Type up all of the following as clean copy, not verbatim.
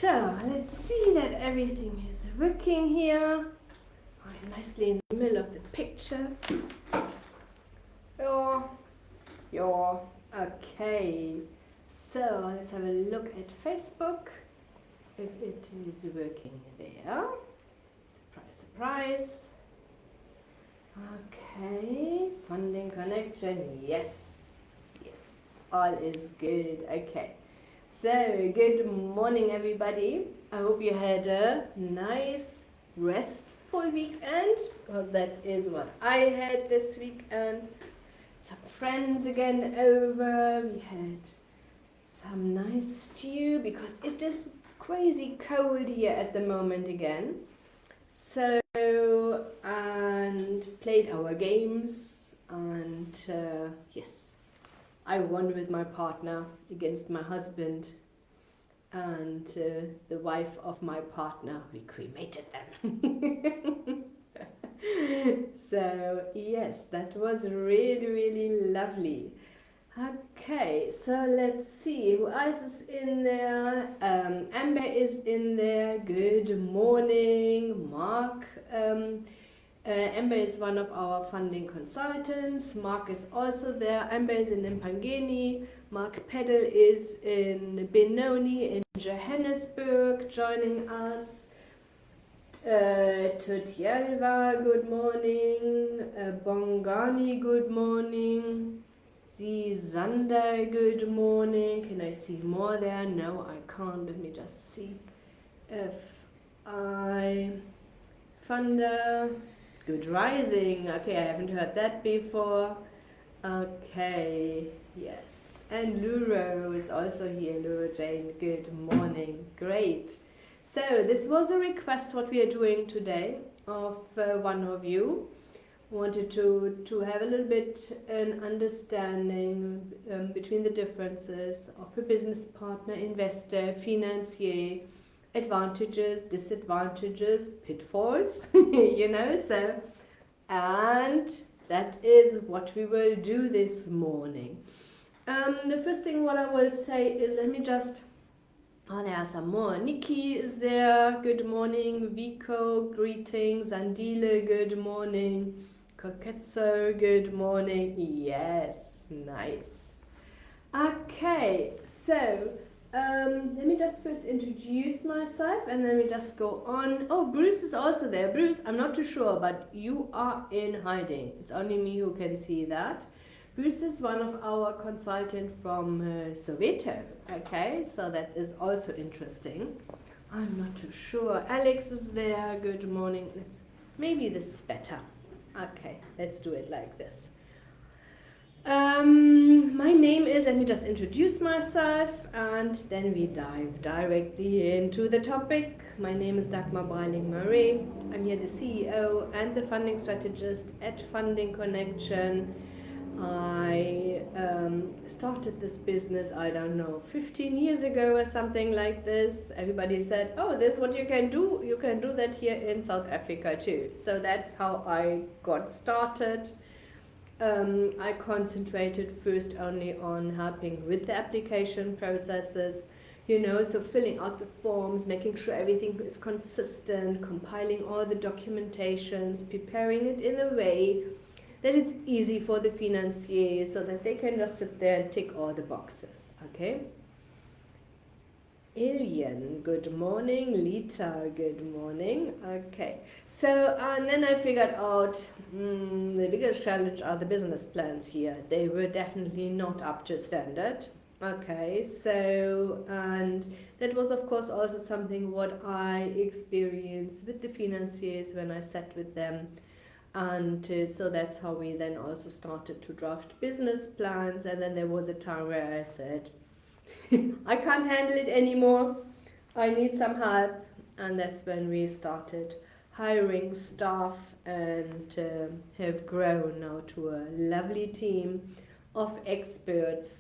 So let's see that everything is working here. I'm nicely in the middle of the picture. Yeah, okay. So let's have a look at Facebook. If it is working there. Surprise, surprise. Okay, funding connection. Yes, yes, all is good. Okay. So, good morning, everybody. I hope you had a nice, restful weekend. Well, that is what I had this weekend. Some friends again over. We had some nice stew because it is crazy cold here at the moment again. So, and played our games, and yes, I won with my partner against my husband and the wife of my partner. We cremated them. So yes, that was really, really lovely. Okay, so let's see who else is in there. Amber is in there. Good morning, Mark. Amber is one of our funding consultants. Mark is also there. Amber is in Mpangeni. Mark Peddle is in Benoni in Johannesburg joining us. Totielva, good morning. Bongani, good morning. Zanda, good morning. Can I see more there? No, I can't. Let me just see if I... Funda, good rising. Okay, I haven't heard that before. Okay, yes. And Luro is also here. Luro Jane, good morning. Great. So this was a request what we are doing today of one of you. Wanted to have a little bit an understanding between the differences of a business partner, investor, financier, advantages, disadvantages, pitfalls, you know, so, and that is what we will do this morning. The first thing what I will say is, let me just, there are some more. Nikki is there, good morning. Vico, greetings. Andile, good morning. Koketso, good morning. Yes, nice. Okay, so let me just first introduce myself and then we just go on. Oh, Bruce is also there. Bruce, I'm not too sure, but you are in hiding. It's only me who can see that. Bruce is one of our consultants from Soweto. Okay, so that is also interesting. I'm not too sure. Alex is there. Good morning. Maybe this is better. Okay, let's do it like this. My name is, let me just introduce myself and then we dive directly into the topic. My name is Dagmar Breiling-Murray. I'm here the CEO and the funding strategist at Funding Connection. I started this business, I don't know, 15 years ago or something like this. Everybody said, oh, this is what you can do. You can do that here in South Africa too. So that's how I got started. I concentrated first only on helping with the application processes, you know, so filling out the forms, making sure everything is consistent, compiling all the documentations, preparing it in a way that it's easy for the financier so that they can just sit there and tick all the boxes, okay? Ilian, good morning. Lita, good morning. Okay, so and then I figured out the biggest challenge are the business plans here. They were definitely not up to standard. Okay, so and that was of course also something what I experienced with the financiers when I sat with them. And so that's how we then also started to draft business plans. And then there was a time where I said, I can't handle it anymore. I need some help. And that's when we started hiring staff and have grown now to a lovely team of experts.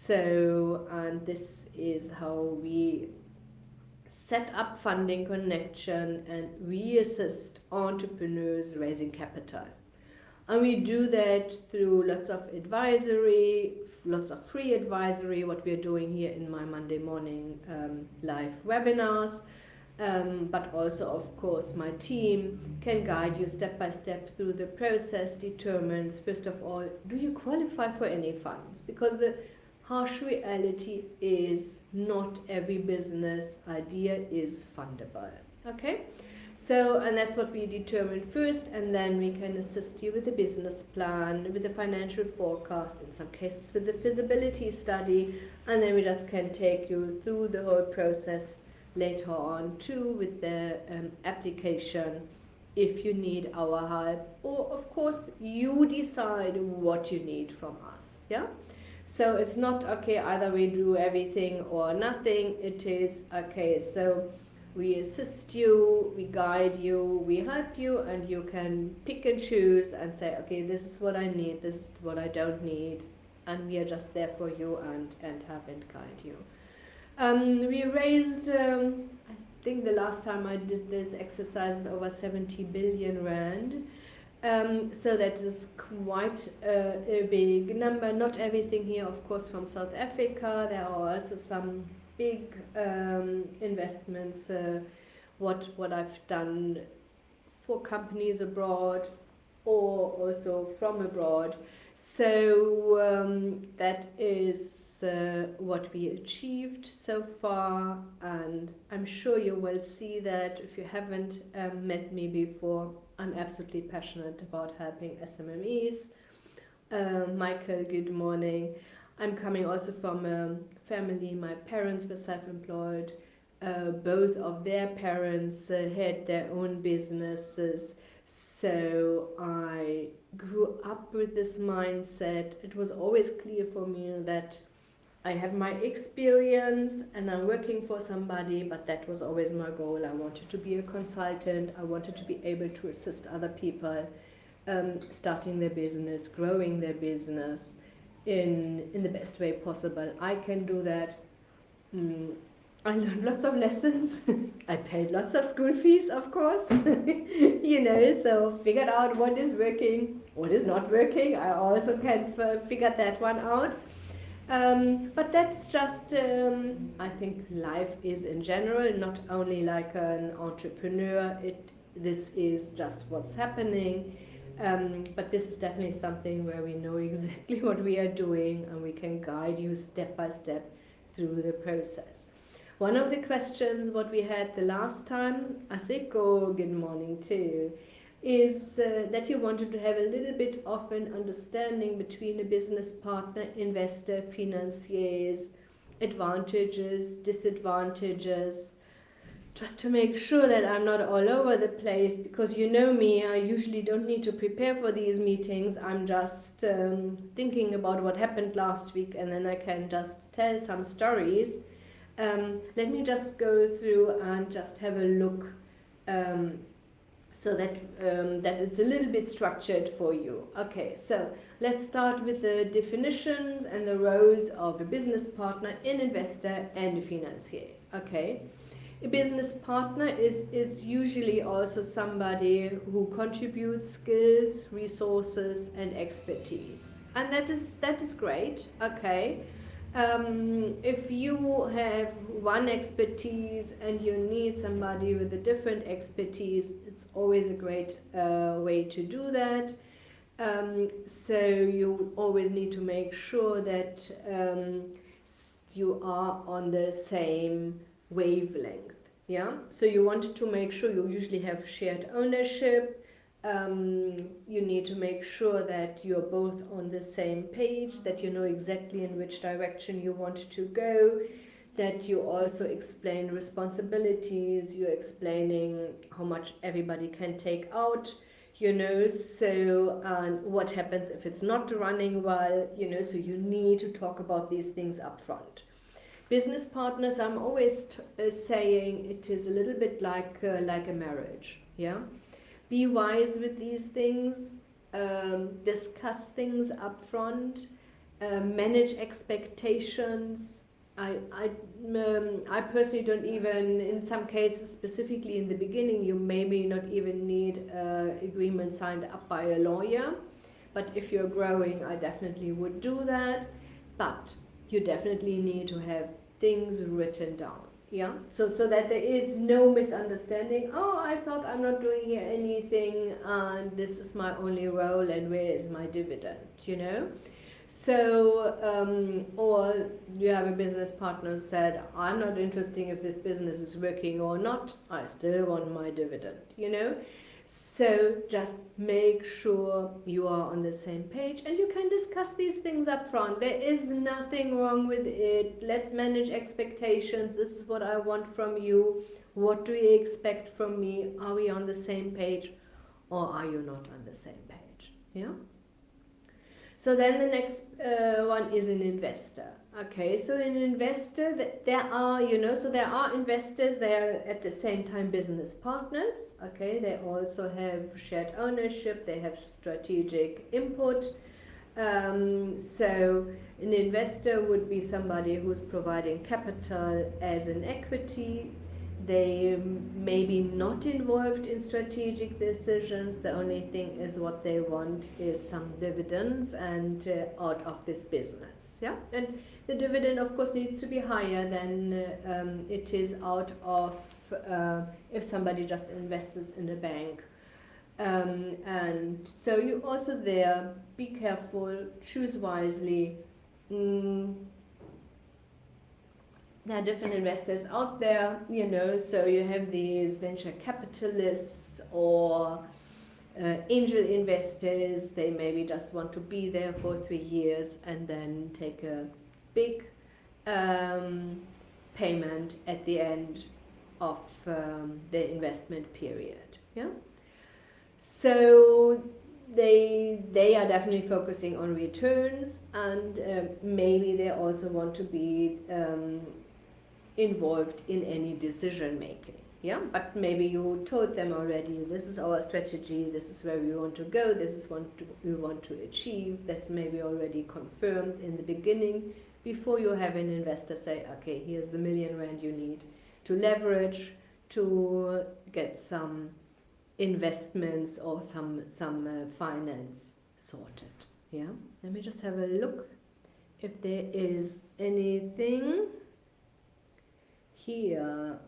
So, and this is how we set up Funding Connection and we assist entrepreneurs raising capital. And we do that through lots of advisory, lots of free advisory, what we're doing here in my Monday morning live webinars. But also, of course, my team can guide you step by step through the process, determines, first of all, do you qualify for any funds? Because the harsh reality is not every business idea is fundable. Okay? So, and that's what we determine first, and then we can assist you with the business plan, with the financial forecast, in some cases with the feasibility study, and then we just can take you through the whole process later on too with the application if you need our help, or of course you decide what you need from us. Yeah, so it's not okay either we do everything or nothing. It is okay, so we assist you, we guide you, we help you, and you can pick and choose and say, okay, this is what I need, this is what I don't need, and we are just there for you and help and guide you. We raised, I think the last time I did this exercise, over 70 billion rand. So that is quite a big number. Not everything here, of course, from South Africa. There are also some big investments. What I've done for companies abroad, or also from abroad. So that is what we achieved so far, and I'm sure you will see that if you haven't met me before, I'm absolutely passionate about helping SMMEs. Michael, good morning. I'm coming also from a family, my parents were self-employed, both of their parents had their own businesses, so I grew up with this mindset. It was always clear for me that I have my experience and I'm working for somebody, but that was always my goal. I wanted to be a consultant. I wanted to be able to assist other people starting their business, growing their business in the best way possible. I can do that. I learned lots of lessons. I paid lots of school fees, of course. So figured out what is working, what is not working. I also can figure that one out. But that's just, I think life is in general, not only like an entrepreneur, this is just what's happening. But this is definitely something where we know exactly what we are doing and we can guide you step by step through the process. One of the questions what we had the last time, Asiko, good morning too, is that you wanted to have a little bit of an understanding between a business partner, investor, financiers, advantages, disadvantages, just to make sure that I'm not all over the place, because you know me, I usually don't need to prepare for these meetings. I'm just thinking about what happened last week and then I can just tell some stories. Let me just go through and just have a look so that it's a little bit structured for you. Okay, so let's start with the definitions and the roles of a business partner, an investor, and a financier. Okay, a business partner is usually also somebody who contributes skills, resources, and expertise, and that is great. Okay. If you have one expertise and you need somebody with a different expertise, it's always a great way to do that. So you always need to make sure that you are on the same wavelength. Yeah. So you want to make sure you usually have shared ownership. You need to make sure that you're both on the same page, that you know exactly in which direction you want to go, that you also explain responsibilities, you're explaining how much everybody can take out, so what happens if it's not running well, so you need to talk about these things up front. Business partners, I'm always saying it is a little bit like a marriage, yeah? Be wise with these things, discuss things up front, manage expectations. I personally don't even, in some cases, specifically in the beginning, you maybe not even need agreement signed up by a lawyer. But if you're growing, I definitely would do that. but you definitely need to have things written down. Yeah, so that there is no misunderstanding. Oh, I thought I'm not doing here anything, and this is my only role, and where is my dividend? You know. So, or you have a business partner who said, I'm not interested if this business is working or not, I still want my dividend, you know. So just make sure you are on the same page, and you can discuss these things up front. There is nothing wrong with it. Let's manage expectations. This is what I want from you. What do you expect from me? Are we on the same page, or are you not on the same page? Yeah. So then the next one is an investor. Okay, so an investor, there are, so there are investors, they are at the same time business partners. Okay, they also have shared ownership, they have strategic input. So an investor would be somebody who's providing capital as an equity. They may be not involved in strategic decisions. The only thing is what they want is some dividends and out of this business. Yeah, and the dividend of course needs to be higher than it is out of if somebody just invests in a bank. And so you also there, be careful, choose wisely. There are different investors out there, so you have these venture capitalists or angel investors. They maybe just want to be there for 3 years and then take a big payment at the end of the investment period. Yeah. So they are definitely focusing on returns, and maybe they also want to be involved in any decision making. Yeah, but maybe you told them already, this is our strategy, this is where we want to go, this is what we want to achieve. That's maybe already confirmed in the beginning before you have an investor say, okay, here's the £1,000,000 you need to leverage to get some investments or some finance sorted. Yeah, let me just have a look if there is anything here.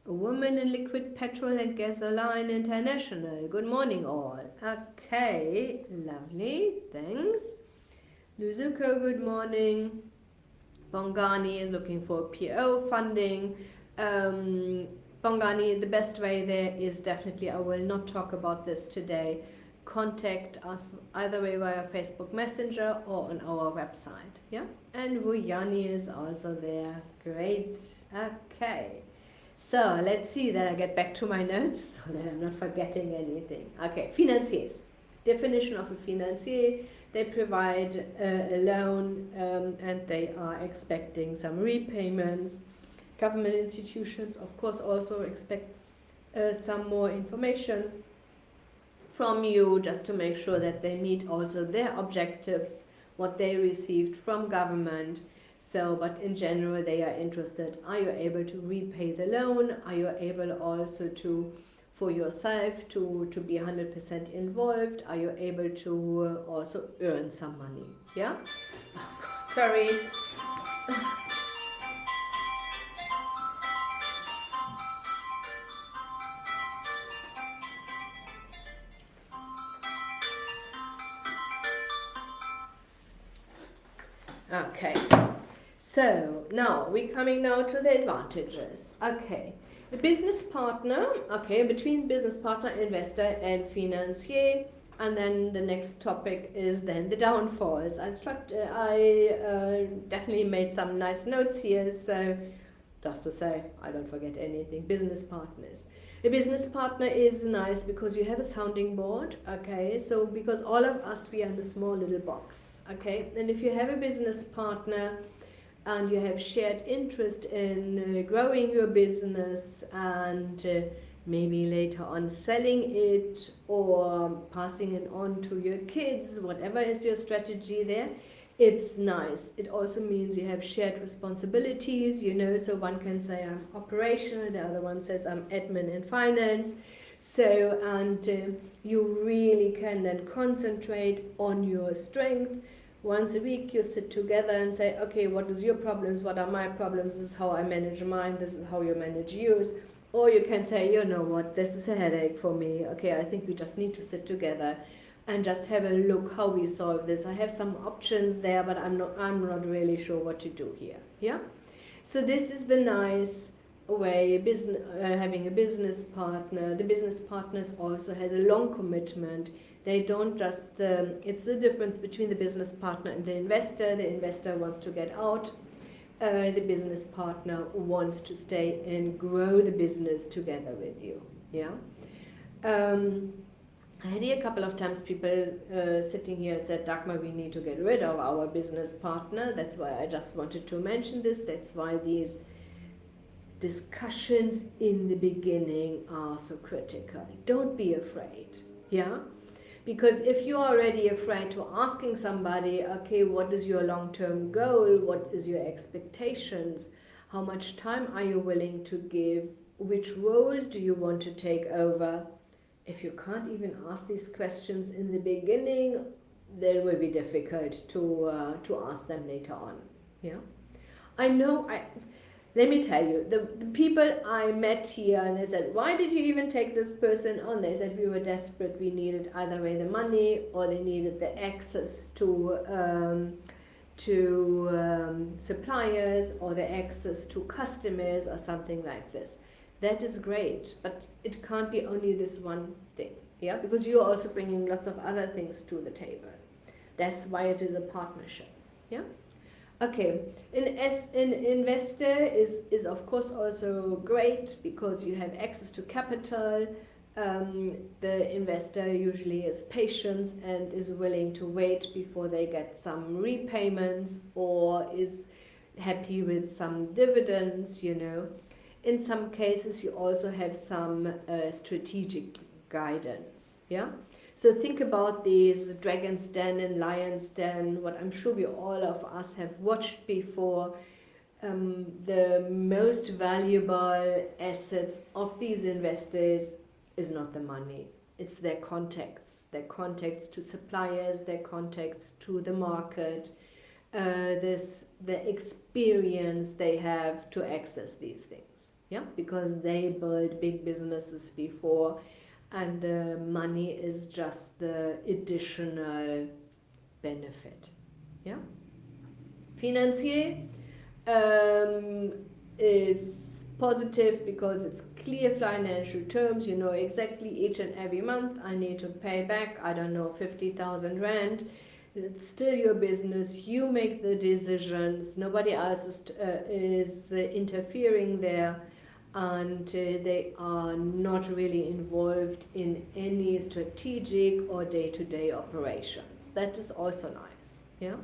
A woman in liquid petrol and gasoline international. Good morning all. Okay, lovely, thanks. Luzuko, good morning. Bongani is looking for PO funding. Bongani, the best way there is definitely, I will not talk about this today, contact us either way via Facebook Messenger or on our website. Yeah, and Vujani is also there. Great. Okay, so let's see that I get back to my notes so that I'm not forgetting anything. Okay, financiers. Definition of a financier: they provide a loan and they are expecting some repayments. Government institutions, of course, also expect some more information from you just to make sure that they meet also their objectives, what they received from government. So, but in general, they are interested. Are you able to repay the loan? Are you able also to, for yourself, to be 100% involved? Are you able to also earn some money? Yeah? Sorry. Okay, so now we're coming now to the advantages. Okay, the business partner, okay, between business partner, investor and financier, and then the next topic is then the downfalls. I definitely made some nice notes here, so just to say I don't forget anything. Business partners. A business partner is nice because you have a sounding board, okay, so because all of us, we are in a small little box. Okay, and if you have a business partner and you have shared interest in growing your business and maybe later on selling it or passing it on to your kids, whatever is your strategy there, it's nice. It also means you have shared responsibilities, so one can say I'm operational, the other one says I'm admin and finance. So, and you really can then concentrate on your strength, Once a week you sit together and say, okay, what is your problems, what are my problems, this is how I manage mine, this is how you manage yours. Or you can say, you know what, this is a headache for me, okay, I think we just need to sit together and just have a look how we solve this. I have some options there, but I'm not really sure what to do here. Yeah. So this is the nice way having a business partner. The business partners also has a long commitment. They don't just. It's the difference between the business partner and the investor. The investor wants to get out. The business partner wants to stay and grow the business together with you. Yeah. I had here a couple of times people sitting here and said, Dagmar, we need to get rid of our business partner. That's why I just wanted to mention this. That's why these discussions in the beginning are so critical. Don't be afraid. Yeah? Because if you're already afraid to asking somebody, okay, what is your long-term goal? What is your expectations? How much time are you willing to give? Which roles do you want to take over? If you can't even ask these questions in the beginning, then it will be difficult to ask them later on. Yeah, I know. Let me tell you, the people I met here, and they said, why did you even take this person on? They said, we were desperate, we needed either way the money or they needed the access to suppliers or the access to customers or something like this. That is great, but it can't be only this one thing, yeah, because you're also bringing lots of other things to the table. That's why it is a partnership, yeah. Okay, an investor is of course also great because you have access to capital. The investor usually is patient and is willing to wait before they get some repayments or is happy with some dividends, you know. In some cases you also have some strategic guidance, yeah. So think about these Dragon's Den and Lion's Den, what I'm sure we all of us have watched before. The most valuable assets of these investors is not the money, it's their contacts to suppliers, their contacts to the market, the experience they have to access these things, yeah, because they built big businesses before. And the money is just the additional benefit. Yeah. Financier is positive because it's clear financial terms. You know exactly each and every month I need to pay back, I don't know, 50,000 rand. It's still your business. You make the decisions. Nobody else is interfering there. And they are not really involved in any strategic or day-to-day operations. That is also nice, yeah?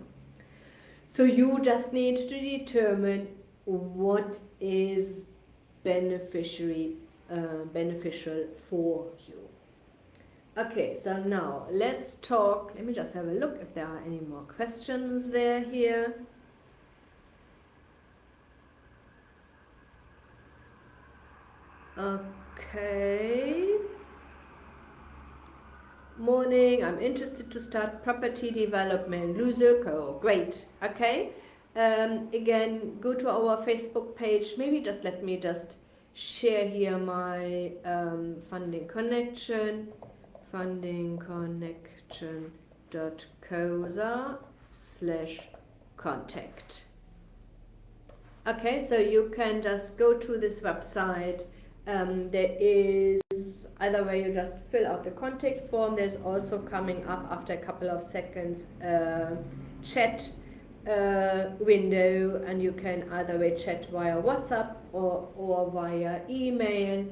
So you just need to determine what is beneficial for you. Okay, so now let's talk. Let me just have a look if there are any more questions here. Okay. Morning, I'm interested to start property development. Lusoko, great. Okay. Again, go to our Facebook page. Maybe just let me just share here my funding connection. fundingconnection.coza/contact. Okay, so you can just go to this website. There is either way, you just fill out the contact form. There's also coming up after a couple of seconds chat window, and you can either way chat via WhatsApp or via email.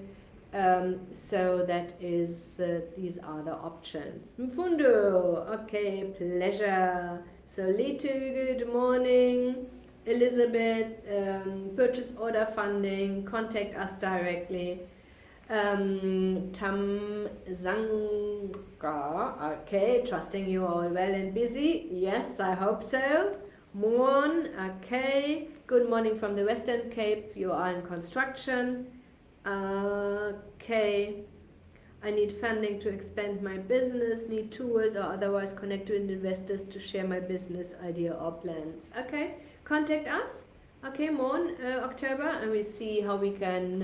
So that is these are the options. Mfundo, okay, pleasure. So Litu, good morning. Elizabeth, purchase order funding, contact us directly. Tam Zanga, okay, trusting you all well and busy. Yes, I hope so. Moon, okay. Good morning from the Western Cape. You are in construction. Okay. I need funding to expand my business, need tools or otherwise connect with investors to share my business idea or plans. Okay, contact us. Okay, more in October, and we see how we can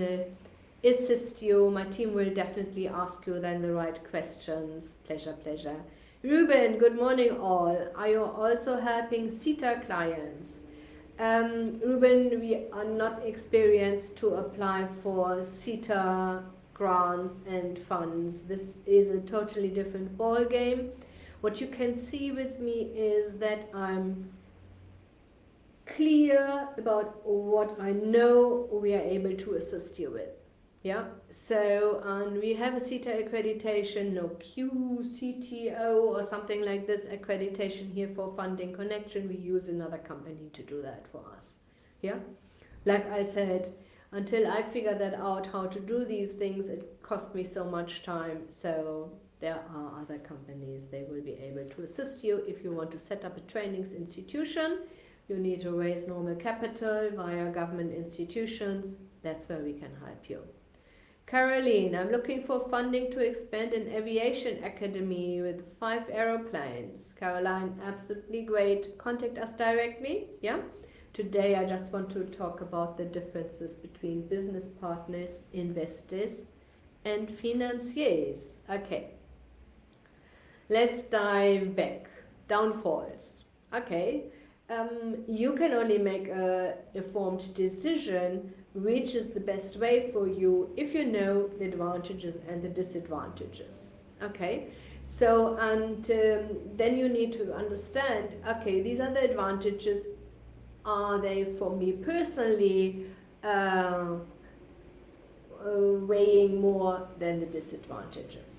assist you. My team will definitely ask you then the right questions. Pleasure, pleasure. Ruben, good morning all. Are you also helping CETA clients? Ruben, we are not experienced to apply for CETA grants and funds. This is a totally different ball game. What you can see with me is that I'm clear about what I know we are able to assist you with. Yeah, so we have a CETA accreditation, no QCTO or something like this accreditation here for funding connection. We use another company to do that for us. Yeah, like I said, until I figure that out how to do these things, it cost me so much time. So there are other companies, they will be able to assist you. If you want to set up a trainings institution, you need to raise normal capital via government institutions. That's where we can help you. Caroline, I'm looking for funding to expand an aviation academy with 5 aeroplanes. Caroline, absolutely great. Contact us directly. Yeah. Today I just want to talk about the differences between business partners, investors, and financiers. Okay. Let's dive back. Downfalls. Okay. You can only make a informed decision which is the best way for you if you know the advantages and the disadvantages. Okay, so and then you need to understand, okay, these are the advantages. Are they for me personally weighing more than the disadvantages?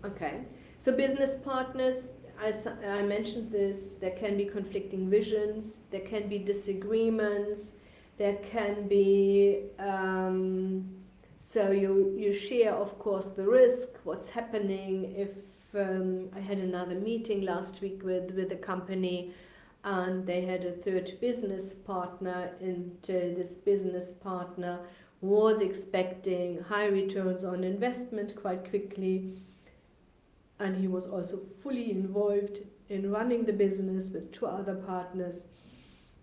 Okay, so business partners, I mentioned this, there can be conflicting visions, there can be disagreements, there can be, so you share, of course, the risk, what's happening. If I had another meeting last week with a company, and they had a third business partner, and this business partner was expecting high returns on investment quite quickly, and he was also fully involved in running the business with 2 other partners,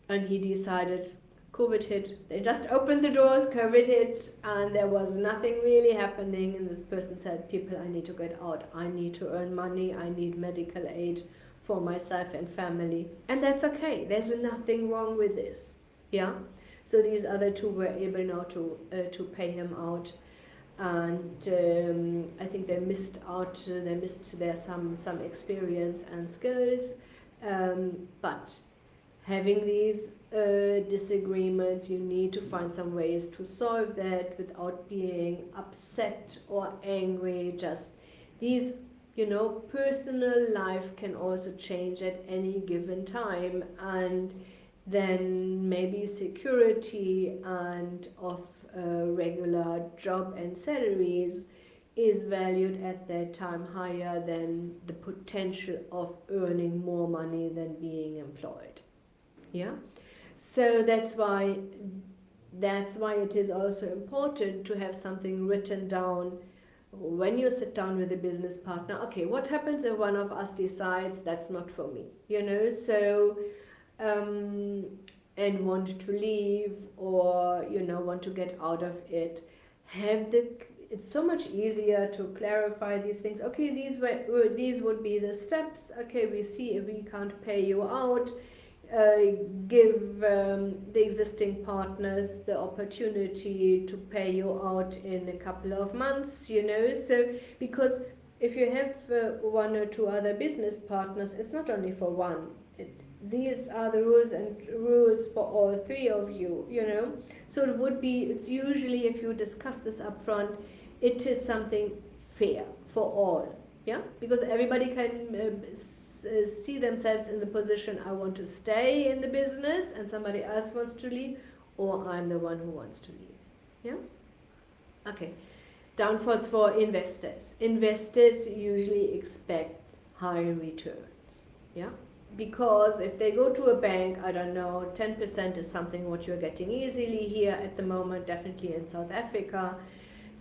and he decided COVID hit. They just opened the doors, COVID hit, and there was nothing really happening. And this person said, people, I need to get out. I need to earn money. I need medical aid for myself and family. And that's okay. There's nothing wrong with this. Yeah? So these other 2 were able now to pay him out. And I think they missed out, they missed their some experience and skills. But having these disagreements, you need to find some ways to solve that without being upset or angry. Just these, personal life can also change at any given time, and then maybe security and of regular job and salaries is valued at that time higher than the potential of earning more money than being employed. Yeah, so that's why it is also important to have something written down when you sit down with a business partner. Okay, what happens if one of us decides that's not for me, so and want to leave, or want to get out of it. It's so much easier to clarify these things. Okay, these would be the steps. Okay, we see if we can't pay you out, give the existing partners the opportunity to pay you out in a couple of months, so because if you have 1 or 2 other business partners, it's not only for one. These are the rules for all 3 of you, so it's usually, if you discuss this up front, it is something fair for all, yeah, because everybody can see themselves in the position, I want to stay in the business and somebody else wants to leave, or I'm the one who wants to leave. Yeah? Okay. Downfalls for investors. Investors usually expect high returns. Yeah? Because if they go to a bank, I don't know, 10% is something what you're getting easily here at the moment, definitely in South Africa.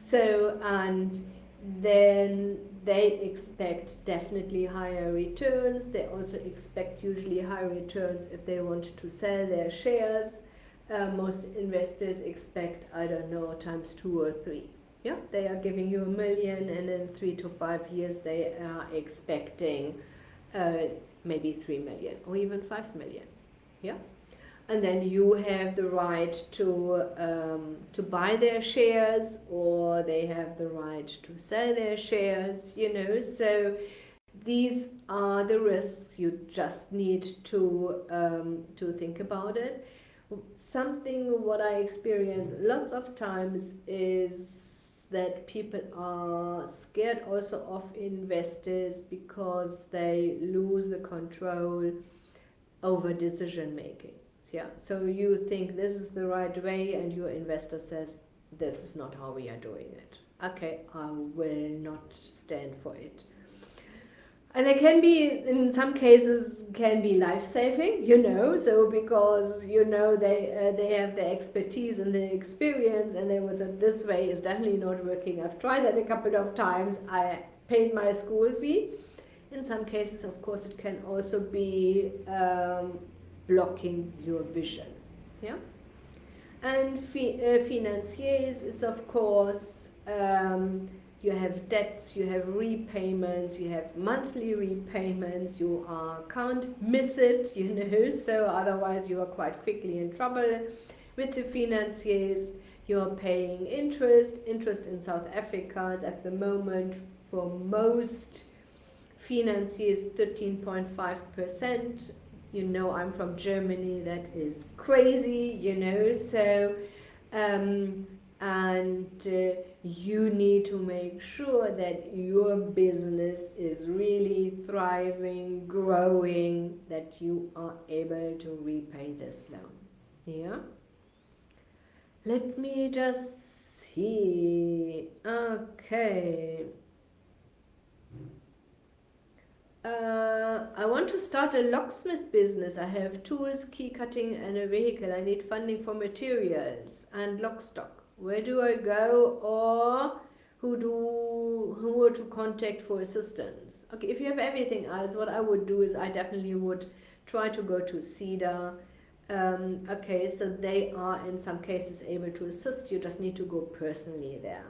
So, and then they expect definitely higher returns. They also expect usually higher returns if they want to sell their shares. Most investors expect, I don't know, times 2 or 3. Yeah, they are giving you 1 million, and in 3 to 5 years they are expecting maybe 3 million or even 5 million. Yeah, and then you have the right to buy their shares, or they have the right to sell their shares. So these are the risks. You just need to think about it. Something what I experience lots of times is that people are scared also of investors because they lose the control over decision making. Yeah, so you think this is the right way, and your investor says this is not how we are doing it. Okay, I will not stand for it. And it can be, in some cases, can be life-saving, so because, they have the expertise and the experience, and they would say, this way is definitely not working. I've tried that a couple of times. I paid my school fee. In some cases, of course, it can also be blocking your vision. Yeah? And financiers is, of course, you have debts, you have repayments, you have monthly repayments, you can't miss it, so otherwise you are quite quickly in trouble. With the financiers, you're paying interest. Interest in South Africa is at the moment for most financiers 13.5%. I'm from Germany, that is crazy, so you need to make sure that your business is really thriving, growing, that you are able to repay this loan. Yeah? Let me just see. Okay. I want to start a locksmith business. I have tools, key cutting, and a vehicle. I need funding for materials and lock stock. Where do I go, or who to contact for assistance? Okay, if you have everything else, what I would do is I definitely would try to go to CEDA. Okay, so they are in some cases able to assist. You just need to go personally there.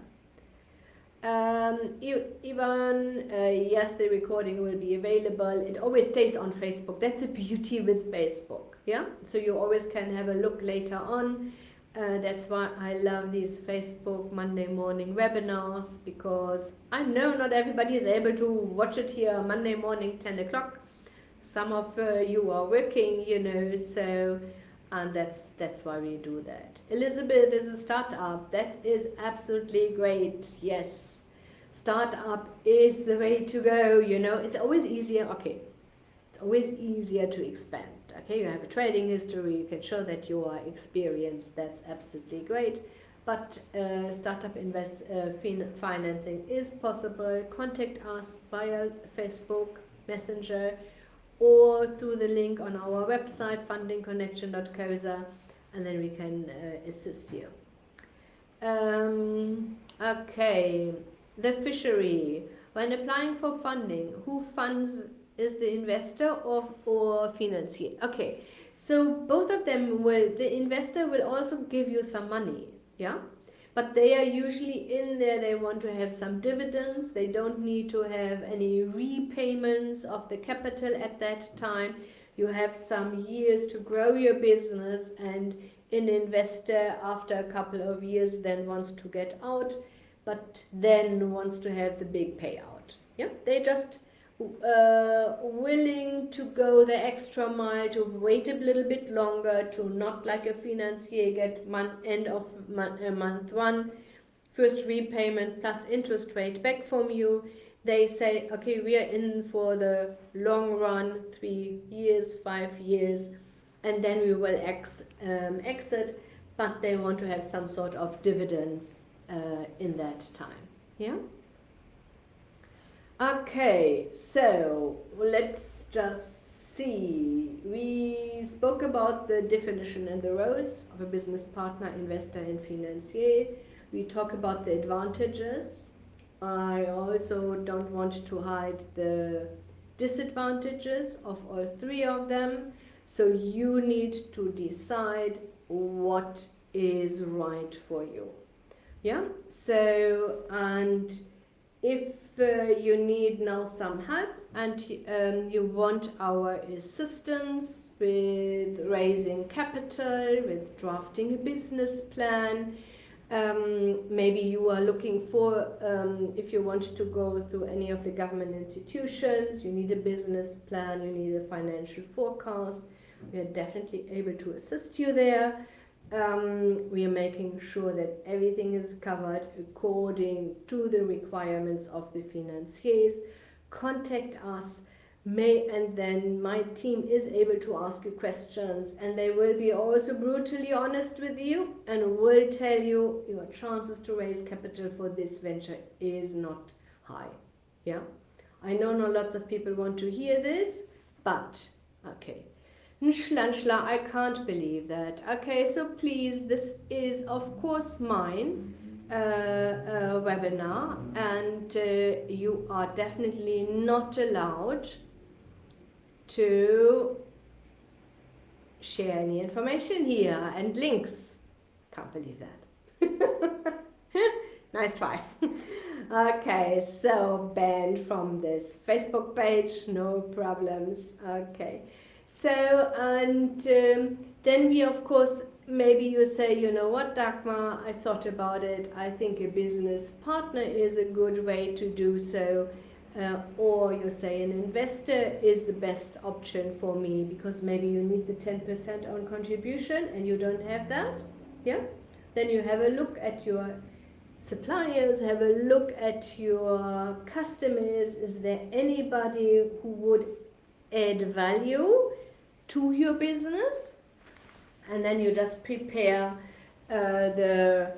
Ivan, yes, the recording will be available. It always stays on Facebook. That's the beauty with Facebook. Yeah, so you always can have a look later on. That's why I love these Facebook Monday morning webinars, because I know not everybody is able to watch it here Monday morning 10 o'clock. Some of you are working, so and that's why we do that. Elizabeth is a startup. That is absolutely great. Yes, startup is the way to go. It's always easier. Okay, it's always easier to expand. Okay, you have a trading history, you can show that you are experienced. That's absolutely great. But startup financing is possible. Contact us via Facebook Messenger, or through the link on our website, fundingconnection.coza, and then we can assist you. Okay, the fishery. When applying for funding, who funds is the investor or financier? Okay, so both of them the investor will also give you some money, yeah? But they are usually in there, they want to have some dividends. They don't need to have any repayments of the capital at that time. You have some years to grow your business, and an investor after a couple of years then wants to get out, but then wants to have the big payout. Yeah, they just willing to go the extra mile, to wait a little bit longer, to not like a financier get end of month one first repayment plus interest rate back from you. They say, okay, we are in for the long run, 3 years, 5 years, and then we will exit, but they want to have some sort of dividends in that time. Yeah. Okay, so let's just see. We spoke about the definition and the roles of a business partner, investor, and financier. We talk about the advantages. I also don't want to hide the disadvantages of all three of them. So you need to decide what is right for you. Yeah? So, and if you need now some help and you want our assistance with raising capital, with drafting a business plan, maybe you are looking for, if you want to go through any of the government institutions, you need a business plan, you need a financial forecast, we are definitely able to assist you there. We are making sure that everything is covered according to the requirements of the financiers. Contact us, and then my team is able to ask you questions, and they will be also brutally honest with you and will tell you your chances to raise capital for this venture is not high. Yeah, I know not lots of people want to hear this, but okay. Nschla, I can't believe that. Okay, so please, this is of course mine webinar, and you are definitely not allowed to share any information here and links. Can't believe that. Nice try. Okay, so banned from this Facebook page, no problems. Okay. So, and then we, of course, maybe you say, you know what, Dagmar, I thought about it. I think a business partner is a good way to do so. Or you say an investor is the best option for me because maybe you need the 10% own contribution and you don't have that. Yeah? Then you have a look at your suppliers, have a look at your customers. Is there anybody who would add value to your business? And then you just prepare an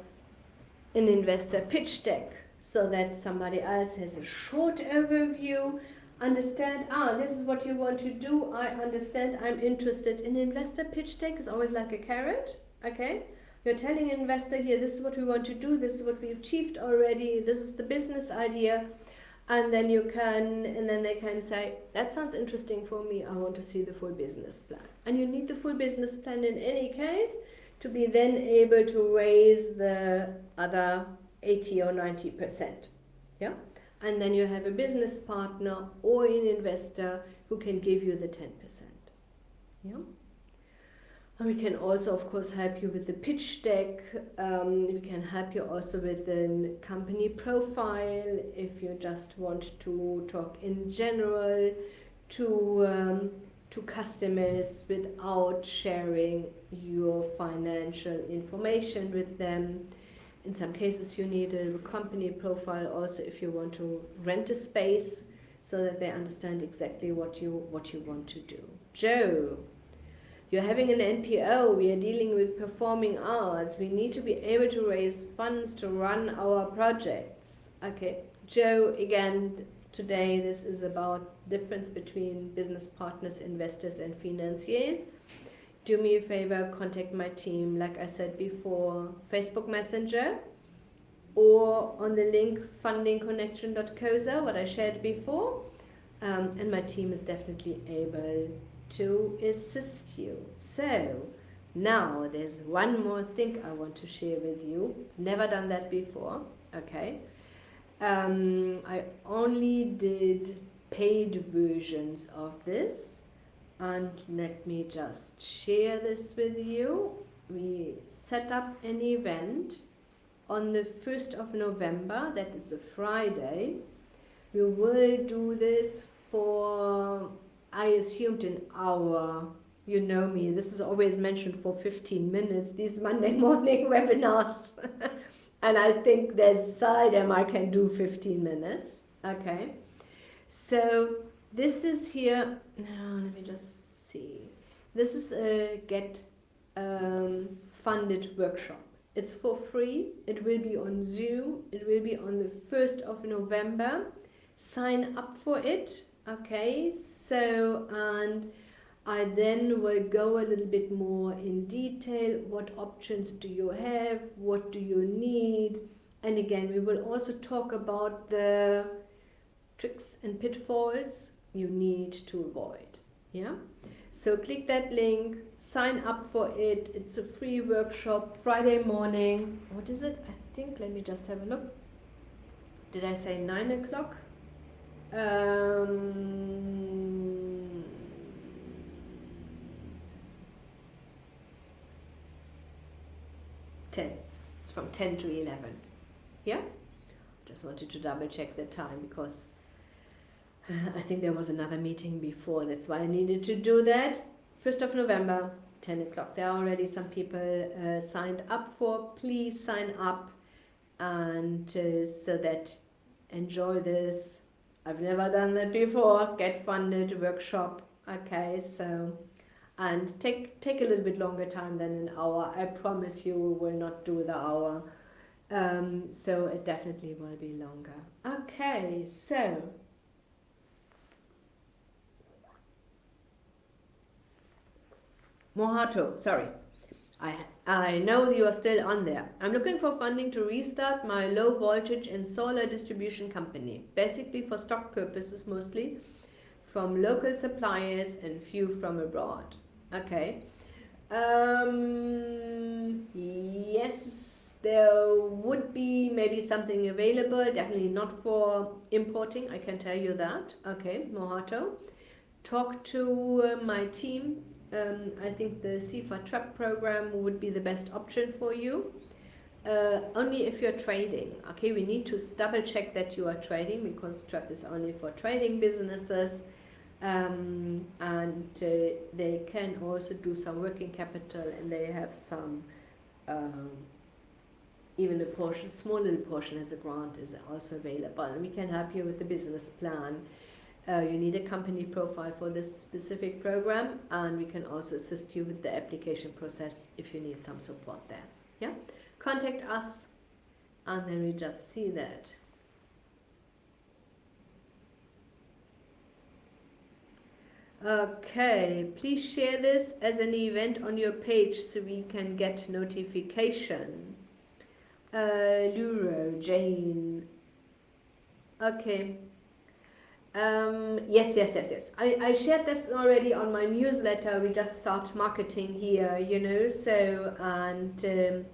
investor pitch deck so that somebody else has a short overview, understand, this is what you want to do, I understand, I'm interested. An investor pitch deck is always like a carrot, okay? You're telling an investor here, this is what we want to do, this is what we've achieved already, this is the business idea, and then they can say, that sounds interesting for me, I want to see the full business plan. And you need the full business plan in any case to be then able to raise the other 80 or 90%. Yeah? And then you have a business partner or an investor who can give you the 10%. Yeah? And we can also, of course, help you with the pitch deck. We can help you also with the company profile if you just want to talk in general to customers without sharing your financial information with them. In some cases you need a company profile also if you want to rent a space so that they understand exactly what you want to do. Joe, you're having an NPO, we are dealing with performing arts, we need to be able to raise funds to run our projects. Okay, Joe, again, today this is about difference between business partners, investors and financiers. Do me a favor, contact my team, like I said before, Facebook Messenger or on the link fundingconnection.coza, what I shared before, and my team is definitely able to assist you. So now there's one more thing I want to share with you. Never done that before, okay? I only did paid versions of this, and let me just share this with you. We set up an event on the 1st of November, that is a Friday. We will do this for, I assumed, an hour. You know me, this is always mentioned for 15 minutes, these Monday morning webinars. And I think there's seldom I can do 15 minutes. Okay, so this is here, now let me just see. This is a Get Funded workshop. It's for free. It will be on Zoom. It will be on the 1st of November. Sign up for it. Okay, so, and I then will go a little bit more in detail. What options do you have? What do you need? And again, we will also talk about the tricks and pitfalls you need to avoid. Yeah? So click that link, sign up for it. It's a free workshop, Friday morning. What is it? I think, let me just have a look. Did I say 9 o'clock? 10. It's from 10 to 11. Yeah? Just wanted to double check the time because I think there was another meeting before. That's why I needed to do that. 1st of November, 10 o'clock. There are already some people signed up for. Please sign up and so that enjoy this. I've never done that before. Get funded workshop. Okay, so and take a little bit longer time than an hour. I promise you we will not do the hour. So it definitely will be longer. Okay, so Mohato, sorry. I know you are still on there. I'm looking for funding to restart my low voltage and solar distribution company, basically for stock purposes mostly, from local suppliers and few from abroad. Okay. Yes, there would be maybe something available, definitely not for importing, I can tell you that. Okay, Mohato. Talk to my team. I think the CFA trap program would be the best option for you. Only if you're trading. Okay, we need to double check that you are trading because trap is only for trading businesses. And they can also do some working capital, and they have some even a portion, small little portion as a grant is also available, and we can help you with the business plan. You need a company profile for this specific program, and we can also assist you with the application process if you need some support there. Yeah, contact us and then we just see that. Okay, please share this as an event on your page so we can get notification. Luro, Jane. Okay. Yes. I shared this already on my newsletter. We just start marketing here, you know, so, and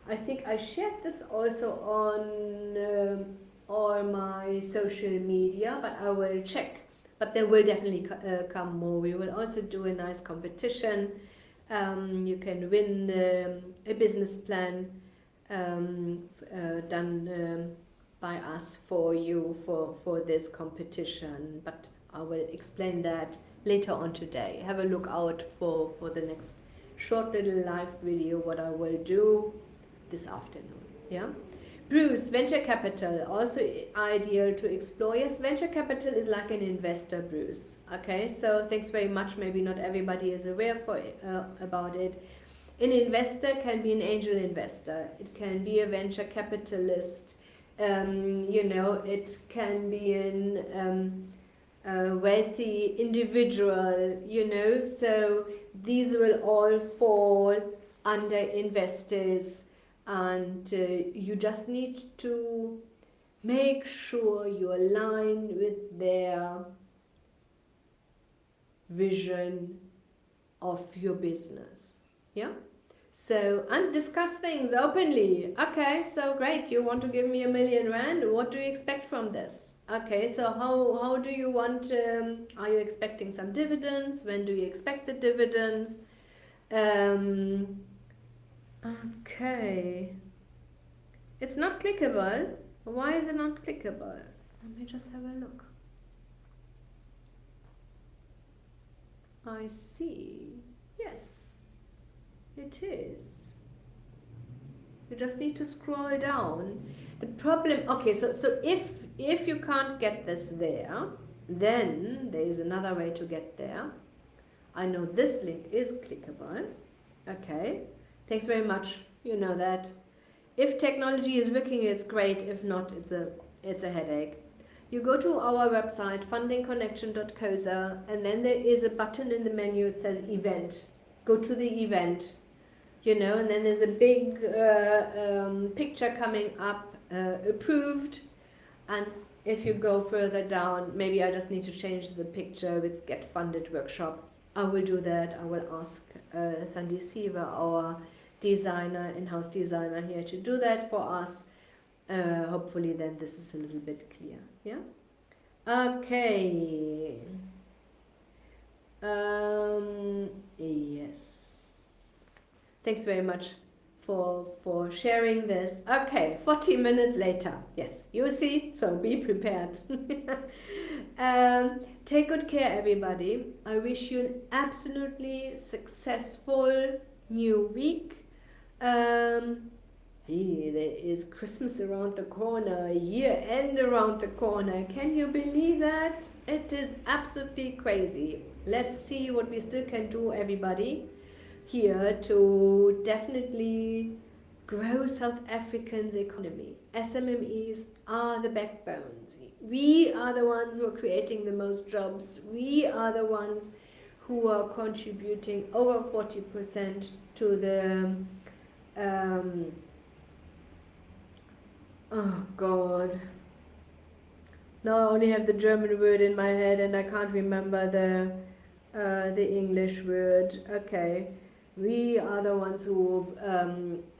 I think I shared this also on all my social media, but I will check. But there will definitely come more. We will also do a nice competition. You can win a business plan done by us for you for this competition, but I will explain that later on today. Have a look out for the next short little live video what I will do this afternoon. Yeah, Bruce, venture capital, also ideal to explore. Yes, venture capital is like an investor, Bruce. Okay, so thanks very much. Maybe not everybody is aware about it. An investor can be an angel investor. It can be a venture capitalist. You know, it can be a wealthy individual, you know, so these will all fall under investors, and you just need to make sure you align with their vision of your business. Yeah? So, and discuss things openly. Okay, so great, you want to give me R1,000,000, what do you expect from this? Okay, so how do you want, are you expecting some dividends? When do you expect the dividends? Okay, it's not clickable. Why is it not clickable? Let me just have a look. I see, yes. It is. You just need to scroll down. The problem, okay, so if you can't get this there, then there is another way to get there. I know this link is clickable. Okay, thanks very much. You know that. If technology is working, it's great. If not, it's a headache. You go to our website, fundingconnection.coza, and then there is a button in the menu. It says event. Go to the event. and then there's a big picture coming up, approved, and if you go further down, maybe I just need to change the picture with get funded workshop. I will do that. I will ask Sandy Siva, our designer, in-house designer here, to do that for us. Hopefully then this is a little bit clear. Yeah. Okay. Yes. Thanks very much for sharing this. Okay, 40 minutes later. Yes, you see, so be prepared. Take good care, everybody. I wish you an absolutely successful new week. Hey, there is Christmas around the corner, year end around the corner. Can you believe that? It is absolutely crazy. Let's see what we still can do, everybody, here to definitely grow South Africa's economy. SMMEs are the backbones. We are the ones who are creating the most jobs. We are the ones who are contributing over 40% to the oh God. Now I only have the German word in my head and I can't remember the English word. Okay. We are the ones who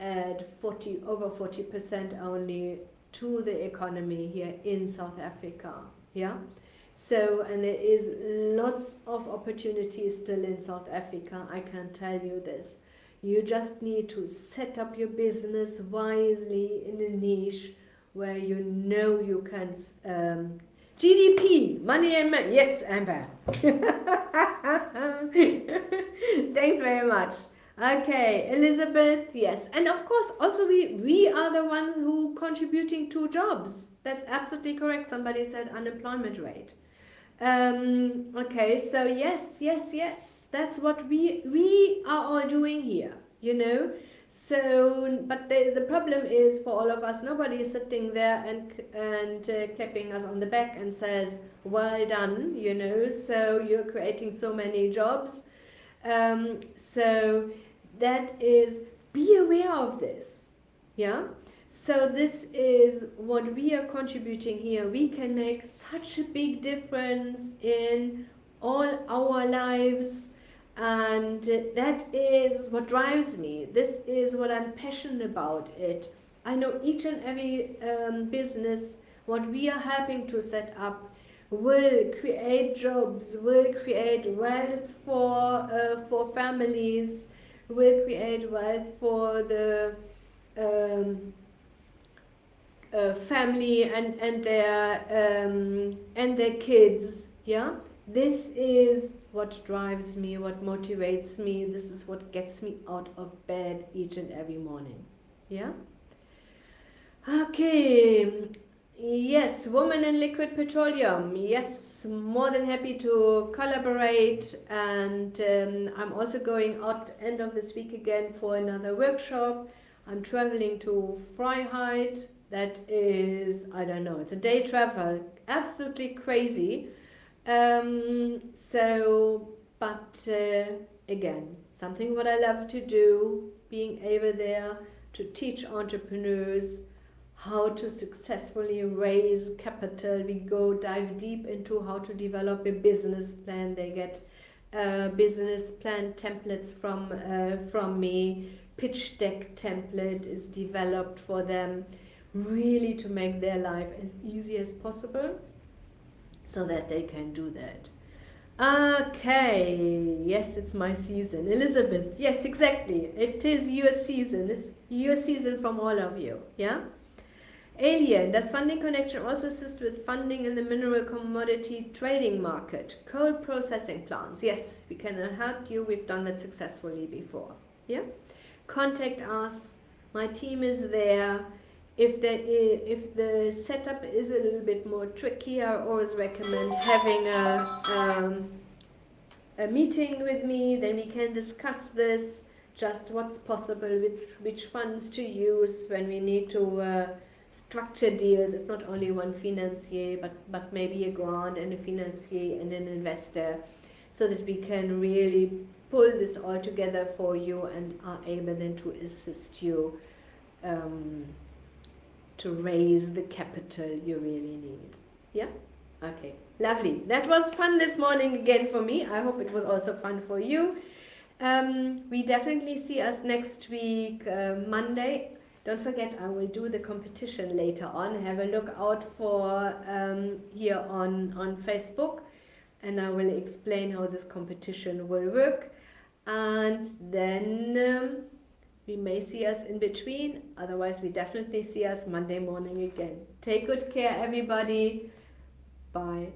add over 40% only to the economy here in South Africa. Yeah. So, and there is lots of opportunities still in South Africa. I can tell you this. You just need to set up your business wisely in a niche where you know you can. GDP, money and money. Yes, Amber. Thanks very much. Okay, Elizabeth, yes. And of course, also we are the ones who contributing to jobs. That's absolutely correct. Somebody said unemployment rate. Okay, so yes. That's what we are all doing here, So, but the problem is for all of us, nobody is sitting there and clapping us on the back and says, well done, so you're creating so many jobs. So that is, be aware of this, yeah? So this is what we are contributing here. We can make such a big difference in all our lives. And that is what drives me. This is what I'm passionate about it. I know each and every business, what we are helping to set up, will create jobs, will create wealth for families, will create wealth for the family and their kids. Yeah, this is what drives me, what motivates me. This is what gets me out of bed each and every morning. Yeah? Okay. Yes, woman in liquid petroleum. Yes, more than happy to collaborate. And I'm also going out end of this week again for another workshop. I'm traveling to Freiheit. That is, I don't know, it's a day travel. Absolutely crazy. Again, something what I love to do, being able there to teach entrepreneurs how to successfully raise capital. We go dive deep into how to develop a business plan. They get business plan templates from me. Pitch deck template is developed for them, really to make their life as easy as possible, so that they can do that. Okay, yes, it's my season. Elizabeth, yes, exactly. It is your season. It's your season from all of you, yeah? Alien, does Funding Connection also assist with funding in the mineral commodity trading market? Coal processing plants, yes, we can help you. We've done that successfully before, yeah? Contact us. My team is there. If the setup is a little bit more tricky, I always recommend having a meeting with me. Then we can discuss this, just what's possible, which funds to use when we need to structure deals. It's not only one financier, but maybe a grant and a financier and an investor, so that we can really pull this all together for you and are able then to assist you um, to raise the capital you really need. Yeah? Okay, lovely. That was fun this morning again for me. I hope it was also fun for you. We definitely see us next week, Monday. Don't forget, I will do the competition later on. Have a look out for here on Facebook, and I will explain how this competition will work. And then we may see us in between. Otherwise, we definitely see us Monday morning again. Take good care, everybody. Bye.